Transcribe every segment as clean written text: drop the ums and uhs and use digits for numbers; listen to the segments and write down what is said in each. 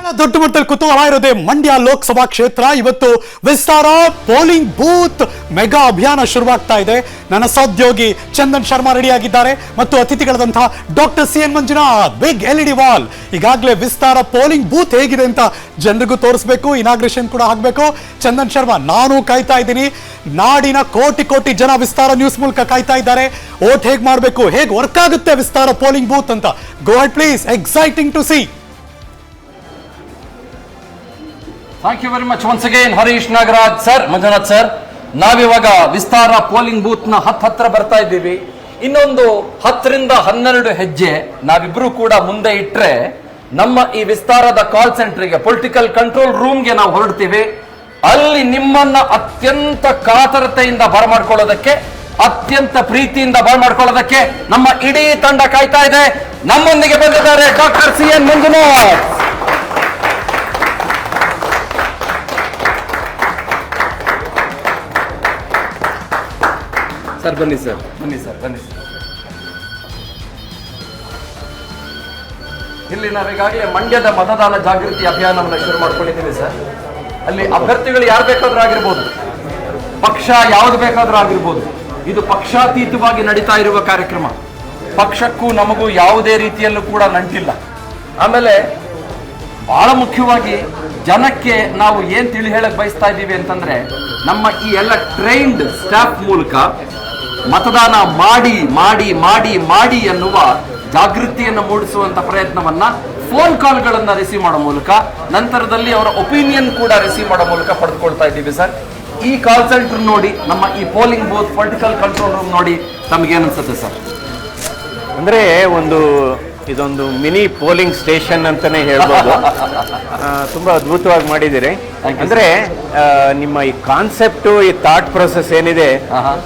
ದೊಡ್ಡ ಮಟ್ಟದಲ್ಲಿ ಕುತೂಹಲ ಇರೋದೇ ಮಂಡ್ಯ ಲೋಕಸಭಾ ಕ್ಷೇತ್ರ. ಇವತ್ತು ವಿಸ್ತಾರ ಪೋಲಿಂಗ್ ಬೂತ್ ಮೆಗಾ ಅಭಿಯಾನ ಶುರುವಾಗ್ತಾ ಇದೆ. ನನ್ನ ಸಹೋದ್ಯೋಗಿ ಚಂದನ್ ಶರ್ಮಾ ರೆಡಿ ಆಗಿದ್ದಾರೆ ಮತ್ತು ಅತಿಥಿಗಳಾದಂತಹ doctor CN Manjunath. Big LED wall. ಈಗಾಗಲೇ ವಿಸ್ತಾರ ಪೋಲಿಂಗ್ ಬೂತ್ ಹೇಗಿದೆ ಅಂತ ಜನರಿಗೂ ತೋರಿಸಬೇಕು, ಇನಾಗ್ರೇಷನ್ ಕೂಡ ಆಗಬೇಕು. ಚಂದನ್ ಶರ್ಮಾ, ನಾನು ಕಾಯ್ತಾ ಇದ್ದೀನಿ. ನಾಡಿನ ಕೋಟಿ ಕೋಟಿ ಜನ ವಿಸ್ತಾರ ನ್ಯೂಸ್ ಮೂಲಕ ಕಾಯ್ತಾ ಇದ್ದಾರೆ. ವೋಟ್ ಹೇಗೆ ಮಾಡಬೇಕು, ಹೇಗೆ ವರ್ಕ್ ಆಗುತ್ತೆ ವಿಸ್ತಾರ ಪೋಲಿಂಗ್ ಬೂತ್ ಅಂತ. Go ahead please, exciting to see. Thank you very much once again Harish Nagaraj sir, Manjunath sir. ನಾವಿವಾಗ ವಿಸ್ತಾರ ಪೋಲಿಂಗ್ ಬೂತ್ ನ ಹತ್ರ ಬರ್ತಾ ಇದ್ದೀವಿ. ಇನ್ನೊಂದು 10 ರಿಂದ 12 ಹೆಜ್ಜೆ ನಾವಿಬ್ರು ಕೂಡ ಮುಂದೆ ಇಟ್ರೆ ನಮ್ಮ ಈ ವಿಸ್ತಾರದ ಕಾಲ್ ಸೆಂಟರ್ಗೆ, ಪೊಲಿಟಿಕಲ್ ಕಂಟ್ರೋಲ್ ರೂಮ್ಗೆ ನಾವು ಹೊರಡ್ತೀವಿ. ಅಲ್ಲಿ ನಿಮ್ಮನ್ನ ಅತ್ಯಂತ ಕಾತರತೆಯಿಂದ ಬರಮಾಡ್ಕೊಳ್ಳೋದಕ್ಕೆ, ಅತ್ಯಂತ ಪ್ರೀತಿಯಿಂದ ಬರಮಾಡ್ಕೊಳ್ಳೋದಕ್ಕೆ ನಮ್ಮ ಇಡೀ ತಂಡ ಕಾಯ್ತಾ ಇದೆ. ನಮ್ಮೊಂದಿಗೆ ಬಂದಿದ್ದಾರೆ ಡಾಕ್ಟರ್ CN ಮಂಜುನಾಥ್. ಸರ್ ಬನ್ನಿ ಸರ್, ಬನ್ನಿ ಸರ್, ಬನ್ನಿ ಸರ್. ಇಲ್ಲಿ ನಾವೀಗಾಗಲೇ ಮಂಡ್ಯದ ಮತದಾನ ಜಾಗೃತಿ ಅಭಿಯಾನವನ್ನು ಶುರು ಮಾಡ್ಕೊಂಡಿದ್ದೀವಿ ಸರ್. ಅಲ್ಲಿ ಅಭ್ಯರ್ಥಿಗಳು ಯಾರು ಬೇಕಾದ್ರೂ ಆಗಿರ್ಬೋದು, ಪಕ್ಷ ಯಾವ್ದು ಬೇಕಾದ್ರೂ ಆಗಿರ್ಬೋದು. ಇದು ಪಕ್ಷಾತೀತವಾಗಿ ನಡೀತಾ ಇರುವ ಕಾರ್ಯಕ್ರಮ. ಪಕ್ಷಕ್ಕೂ ನಮಗೂ ಯಾವುದೇ ರೀತಿಯಲ್ಲೂ ಕೂಡ ನಂಟಿಲ್ಲ. ಆಮೇಲೆ ಬಹಳ ಮುಖ್ಯವಾಗಿ ಜನಕ್ಕೆ ನಾವು ಏನ್ ತಿಳಿ ಹೇಳಕ್ ಬಯಸ್ತಾ ಇದ್ದೀವಿ ಅಂತಂದ್ರೆ, ನಮ್ಮ ಈ ಎಲ್ಲ ಟ್ರೈನ್ಡ್ ಸ್ಟಾಫ್ ಮೂಲಕ ಮತದಾನ ಮಾಡಿ ಮಾಡಿ ಮಾಡಿ ಮಾಡಿ ಎನ್ನುವ ಜಾಗೃತಿಯನ್ನು ಮೂಡಿಸುವಂತ ಪ್ರಯತ್ನವನ್ನ ಫೋನ್ ಕಾಲ್ಗಳನ್ನ ರಿಸೀವ್ ಮಾಡೋ ಮೂಲಕ, ನಂತರದಲ್ಲಿ ಅವರ ಒಪಿನಿಯನ್ ಕೂಡ ರಿಸೀವ್ ಮಾಡೋ ಮೂಲಕ ಪಡೆದುಕೊಳ್ತಾ ಇದ್ದೀವಿ ಸರ್. ಈ ಕಾಲ್ ಸೆಂಟರ್ ನೋಡಿ, ನಮ್ಮ ಈ polling booth political control room ನೋಡಿ, ತಮಗೇನು ಅನ್ಸುತ್ತೆ ಸರ್? ಅಂದ್ರೆ ಇದೊಂದು ಮಿನಿ ಪೋಲಿಂಗ್ ಸ್ಟೇಷನ್ ಅಂತಾನೆ ಹೇಳ್ಬೋದು. ತುಂಬಾ ಅದ್ಭುತವಾಗಿ ಮಾಡಿದ್ದೀರಿ. ಅಂದ್ರೆ ನಿಮ್ಮ ಈ ಕಾನ್ಸೆಪ್ಟು, ಈ ಥಾಟ್ ಪ್ರೊಸೆಸ್ ಏನಿದೆ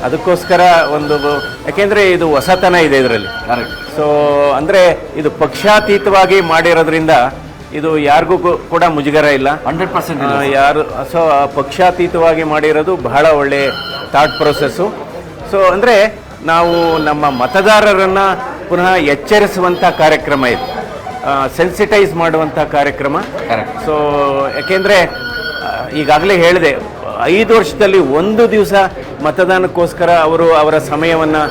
ಅದಕ್ಕೋಸ್ಕರ ಯಾಕೆಂದ್ರೆ ಇದು ಹೊಸತನ ಇದೆ ಇದರಲ್ಲಿ. ಸೊ ಅಂದ್ರೆ ಇದು ಪಕ್ಷಾತೀತವಾಗಿ ಮಾಡಿರೋದ್ರಿಂದ ಇದು ಯಾರಿಗೂ ಕೂಡ ಮುಜುಗರ ಇಲ್ಲ. 100% ಯಾರು. ಸೊ ಪಕ್ಷಾತೀತವಾಗಿ ಮಾಡಿರೋದು ಬಹಳ ಒಳ್ಳೆ ಥಾಟ್ ಪ್ರೊಸೆಸ್ಸು. ಸೊ ಅಂದ್ರೆ ನಾವು ನಮ್ಮ ಮತದಾರರನ್ನ ಪುನಃ ಎಚ್ಚರಿಸುವಂಥ ಕಾರ್ಯಕ್ರಮ ಇದು, ಸೆನ್ಸಿಟೈಸ್ ಮಾಡುವಂಥ ಕಾರ್ಯಕ್ರಮ. ಸೊ ಯಾಕೆಂದರೆ ಈಗಾಗಲೇ ಹೇಳಿದೆ, 5 ವರ್ಷದಲ್ಲಿ 1 ದಿವಸ ಮತದಾನಕ್ಕೋಸ್ಕರ ಅವರ ಸಮಯವನ್ನು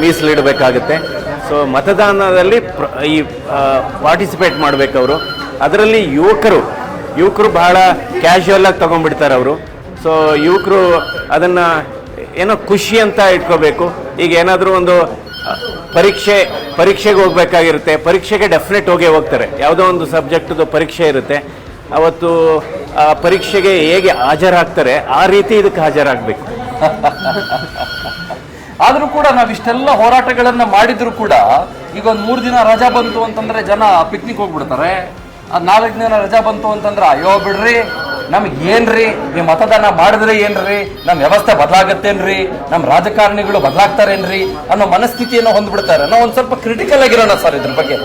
ಮೀಸಲಿಡಬೇಕಾಗುತ್ತೆ. ಸೊ ಮತದಾನದಲ್ಲಿ ಈ ಪಾರ್ಟಿಸಿಪೇಟ್ ಮಾಡಬೇಕು ಅವರು. ಅದರಲ್ಲಿ ಯುವಕರು ಬಹಳ ಕ್ಯಾಶುವಲ್ ಆಗಿ ತಗೊಂಡ್ಬಿಡ್ತಾರೆ ಅವರು. ಸೊ ಯುವಕರು ಅದನ್ನು ಏನೋ ಖುಷಿ ಅಂತ ಇಟ್ಕೋಬೇಕು. ಈಗ ಏನಾದರೂ ಒಂದು ಪರೀಕ್ಷೆಗೆ ಹೋಗ್ಬೇಕಾಗಿರುತ್ತೆ, ಪರೀಕ್ಷೆಗೆ ಡೆಫಿನೆಟ್ ಹೋಗ್ತಾರೆ. ಯಾವುದೋ ಒಂದು ಸಬ್ಜೆಕ್ಟ್ದು ಪರೀಕ್ಷೆ ಇರುತ್ತೆ, ಅವತ್ತು ಆ ಪರೀಕ್ಷೆಗೆ ಹೇಗೆ ಹಾಜರಾಗ್ತಾರೆ ಆ ರೀತಿ ಇದಕ್ಕೆ ಹಾಜರಾಗಬೇಕು. ಆದರೂ ಕೂಡ ನಾವಿಷ್ಟೆಲ್ಲ ಹೋರಾಟಗಳನ್ನ ಮಾಡಿದ್ರು ಕೂಡ ಈಗ ಒಂದು 3 ದಿನ ರಜಾ ಬಂತು ಅಂತಂದ್ರೆ ಜನ ಪಿಕ್ನಿಕ್ ಹೋಗ್ಬಿಡ್ತಾರೆ. 4 ದಿನ ರಜಾ ಬಂತು ಅಂತಂದ್ರೆ ಅಯ್ಯೋ ಬಿಡ್ರಿ, ನಮ್ಗೆ ಏನ್ರಿ ಈ ಮತದಾನ ಮಾಡಿದ್ರೆ ಏನ್ರಿ, ನಮ್ಮ ವ್ಯವಸ್ಥೆ ಬದಲಾಗತ್ತೇನ್ರಿ, ನಮ್ಮ ರಾಜಕಾರಣಿಗಳು ಬದಲಾಗ್ತಾರೇನ್ರಿ ಅನ್ನೋ ಮನಸ್ಥಿತಿಯನ್ನು ಹೊಂದ್ಬಿಡ್ತಾರೆ. ನಾವು ಒಂದು ಸ್ವಲ್ಪ ಕ್ರಿಟಿಕಲ್ ಆಗಿರೋಣ ಸರ್ ಇದ್ರ ಬಗ್ಗೆ.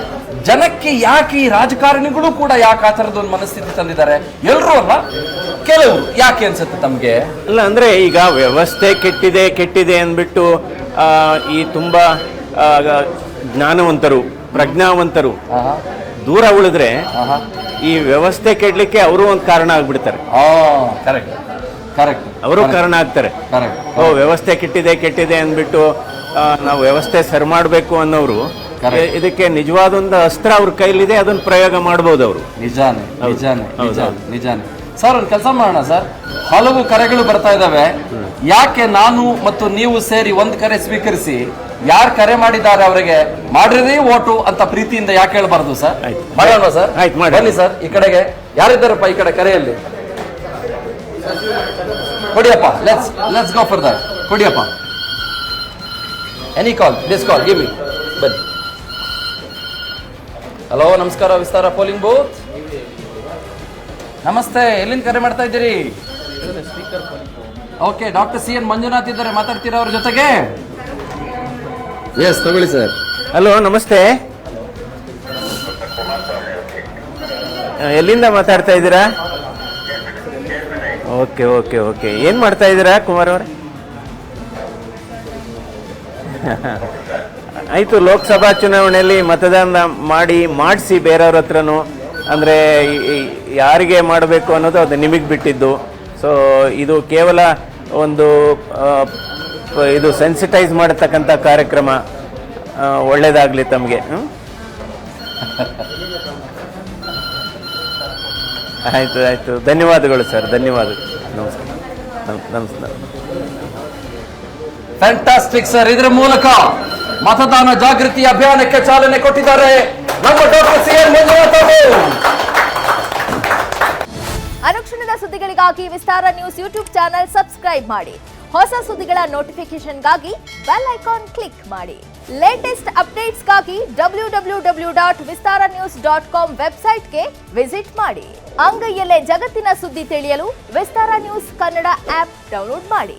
ಜನಕ್ಕೆ ಯಾಕೆ ಈ ರಾಜಕಾರಣಿಗಳು ಕೂಡ ಯಾಕೆ ಆ ಥರದ ಒಂದು ಮನಸ್ಥಿತಿ ತಂದಿದ್ದಾರೆ? ಎಲ್ಲರೂ ಅಲ್ಲ, ಕೆಲವರು. ಯಾಕೆ ಅನ್ಸುತ್ತೆ ತಮ್ಗೆ? ಅಲ್ಲ ಅಂದ್ರೆ ಈಗ ವ್ಯವಸ್ಥೆ ಕೆಟ್ಟಿದೆ ಅಂದ್ಬಿಟ್ಟು ಈ ತುಂಬಾ ಜ್ಞಾನವಂತರು, ಪ್ರಜ್ಞಾವಂತರು ದೂರ ಉಳಿದ್ರೆ ಈ ವ್ಯವಸ್ಥೆ ಕೆಡ್ಲಿಕ್ಕೆ ಅವರು ಒಂದು ಕಾರಣ ಆಗ್ಬಿಡ್ತಾರೆ. ಅವರು ಕಾರಣ ಆಗ್ತಾರೆ. ವ್ಯವಸ್ಥೆ ಕೆಟ್ಟಿದೆ ಅಂದ್ಬಿಟ್ಟು ನಾವು ವ್ಯವಸ್ಥೆ ಸರಿ ಮಾಡಬೇಕು ಅನ್ನೋರು, ಇದಕ್ಕೆ ನಿಜವಾದೊಂದು ಅಸ್ತ್ರ ಅವ್ರ ಕೈಲಿದೆ, ಅದನ್ನ ಪ್ರಯೋಗ ಮಾಡ್ಬೋದು ಅವರು. ನಿಜಾನೇ ಸರ್. ಒಂದು ಕೆಲಸ ಮಾಡೋಣ ಸರ್, ಹಲವು ಕರೆಗಳು ಬರ್ತಾ ಇದ್ದಾವೆ. ಯಾಕೆ ನಾನು ಮತ್ತು ನೀವು ಸೇರಿ ಒಂದು ಕರೆ ಸ್ವೀಕರಿಸಿ, ಯಾರು ಕರೆ ಮಾಡಿದ್ದಾರೆ ಅವರಿಗೆ ಮಾಡ್ರಿ ಓಟು ಅಂತ ಪ್ರೀತಿಯಿಂದ ಯಾಕೆ ಹೇಳ್ಬಾರ್ದು ಸರ್? ಮಾಡೋಣ ಸರ್. ಬನ್ನಿ ಸರ್ ಈ ಕಡೆಗೆ. ಯಾರಿದ್ದಾರಪ್ಪ ಈ ಕಡೆ ಕರೆಯಲ್ಲಿ? ಕೊಡಿಯಪ್ಪ, ಲೆಟ್ಸ್ ಗೋ ಫಾರ್ ದಟ್. ಕೊಡಿಯಪ್ಪ, any call, this call, give me. ಬನ್ನಿ. ಹಲೋ, ನಮಸ್ಕಾರ. Vistara polling booth. ನಮಸ್ತೆ, ಎಲ್ಲಿಂದ ಕರೆ ಮಾಡ್ತಾ ಇದ್ದೀರಿ? ಓಕೆ, ಡಾಕ್ಟರ್ CN ಮಂಜುನಾಥ್ ಇದ್ದಾರೆ, ಮಾತಾಡ್ತೀರಾ ಅವ್ರ ಜೊತೆಗೆ? ಎಸ್, ತಗೊಳ್ಳಿ ಸರ್. ಹಲೋ, ನಮಸ್ತೆ. ಎಲ್ಲಿಂದ ಮಾತಾಡ್ತಾ ಇದ್ದೀರಾ? ಓಕೆ. ಏನ್ ಮಾಡ್ತಾ ಇದ್ದೀರಾ ಕುಮಾರ್ ಅವರೇ? ಆಯ್ತು, ಲೋಕಸಭಾ ಚುನಾವಣೆಯಲ್ಲಿ ಮತದಾನ ಮಾಡಿಸಿ ಬೇರೆಯವ್ರ ಹತ್ರನೂ ಅಂದರೆ ಯಾರಿಗೆ ಮಾಡಬೇಕು ಅನ್ನೋದು ಅದು ನಿಮಗೆ ಬಿಟ್ಟಿದ್ದು. ಸೊ ಇದು ಕೇವಲ ಒಂದು ಇದು ಸೆನ್ಸಿಟೈಸ್ ಮಾಡತಕ್ಕಂಥ ಕಾರ್ಯಕ್ರಮ. ಒಳ್ಳೆಯದಾಗಲಿ ತಮಗೆ. ಆಯಿತು ಆಯಿತು, ಧನ್ಯವಾದಗಳು ಸರ್, ಧನ್ಯವಾದಗಳು. ನಮಸ್ಕಾರ. ನಮಸ್ಕಾರ. Fantastic sir. ಇದರ ಮೂಲಕ ಮತದಾನ ಜಾಗೃತಿ ಅಭಿಯಾನಕ್ಕೆ ಚಾಲನೆ ಕೊಟ್ಟಿದ್ದಾರೆ ನಮ್ಮ ಡಾಕ್ಟರ್ ಸಿ.ಎನ್. ಮಂಜುನಾಥ್ ಅವರು. ಅನುಕ್ಷಣದ ಸುದ್ದಿಗಳಿಗಾಗಿ ವಿಸ್ತಾರ ನ್ಯೂಸ್ ಯೂಟ್ಯೂಬ್ ಚಾನೆಲ್ ಸಬ್ಸ್ಕ್ರೈಬ್ ಮಾಡಿ. ಹೊಸ ಸುದ್ದಿಗಳ ನೋಟಿಫಿಕೇಶನ್ಗಾಗಿ ಬೆಲ್ ಐಕಾನ್ ಕ್ಲಿಕ್ ಮಾಡಿ. ಲೇಟೆಸ್ಟ್ ಅಪ್ಡೇಟ್ಸ್ಗಾಗಿ www.vistaranews.com ವೆಬ್ಸೈಟ್ಗೆ ವಿಸಿಟ್ ಮಾಡಿ. ಅಂಗೈಯಲ್ಲೇ ಜಗತ್ತಿನ ಸುದ್ದಿ ತಿಳಿಯಲು ವಿಸ್ತಾರ ನ್ಯೂಸ್ ಕನ್ನಡ ಆಪ್ ಡೌನ್ಲೋಡ್ ಮಾಡಿ.